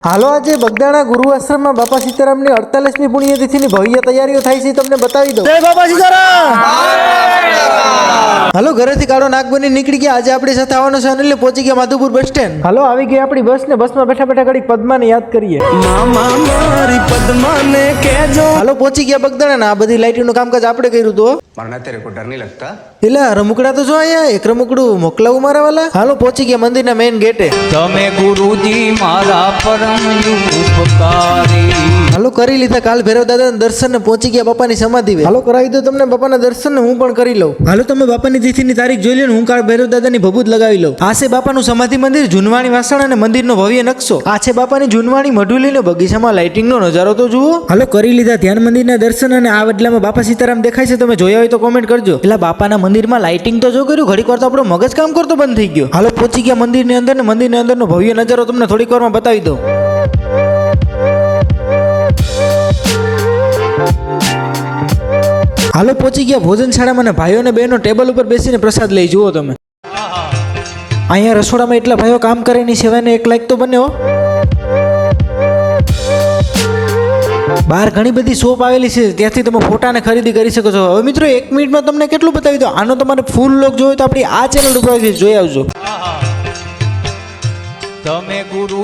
હાલો, આજે બગદાણા ગુરુ આશ્રમમાં બાપા સીતારામની 48મી પુણ્યતિથિની ભવ્ય તૈયારીઓ થાય છે, તમને બતાવી દઉં. જય બાપા સીતારામ. હાલો, ઘરેથી કાળો નાગ બની નીકળી ગયા. આજે આપણી સાથે આવવાનો છે અનિલ. પહોંચી ગયા માધુપુર બસ સ્ટેન્ડ. હાલો, આવી ગઈ આપણી બસ ને બસમાં બેઠા બેઠા ઘડી પદ્માને યાદ કરીએ. મામા મારી પદ્માને કહેજો. હાલો, પહોંચી ગયા બગદાણા. આ બધી લાઇટનું કામકાજ આપણે કર્યું તો. मरना तेरे को डर नहीं लगता? એલા રમકડા તો જો અહીંયા એક રમકડું મોકલાવું મારા વાલા. હાલો, પહોંચી ગયા મંદિરના મેઇન ગેટે. તમે ગુરુજી મારા પરમ ઉપકારી. હાલો, કરી લીધા કાલ ભૈરવ દાદાના દર્શન ને પહોંચી ગયા બાપાની સમાધિ. હાલો, કરાવી દો તમને બાપાના દર્શન ને હું પણ કરી લઉં. હાલો, તમે બાપાની તિથિની તારીખ જોઈ લો ને હું કાલ ભૈરવ દાદાની ભભૂત લગાવી લઉં. આ છે બાપાનું સમાધિ મંદિર, જૂનવાણી વાસણ અને મંદિરનો ભવ્ય નકશો. આ છે બાપાની જૂનવાણી મઢુલીનો બગીચામાં લાઇટિંગનો નજારો તો જુઓ. હાલો, કરી લીધા ધ્યાન મંદિરના દર્શન અને આ વડલામાં બાપા સીતારામ દેખાય છે. તમે જોયા હોય તો કોમેન્ટ કરજો. એટલે બાપાના મંદિરમાં લાઇટિંગ તો જો કર્યું, ઘડીક વાર તો આપણો મગજ કામ કરતો બંધ થઈ ગયો. હાલો, પહોંચી ગયા મંદિરની અંદર ને મંદિરની અંદરનો ભવ્ય નજારો તમને થોડીક વારમાં બતાવી દઉં. હાલો, પહોંચી ગયા ભોજનશાળામાં ને ભાઈઓ અને બહેનો ટેબલ ઉપર બેસીને પ્રસાદ લઈ જુઓ તમે. અહીંયા રસોડામાં એટલા ભાઈઓ કામ કરે એની સેવાને એક લાઈક તો બને હો. બહાર ઘણી બધી શોપ આવેલી છે, ત્યાંથી તમે ફોટાને ખરીદી કરી શકો છો. હવે મિત્રો 1 મિનિટમાં તમને કેટલું બતાવી દો. આનો તમારે ફૂલ લોક જોયો તો આપણી આ ચેનલ ઉપર જોઈ આવજો. તમે ગુરુ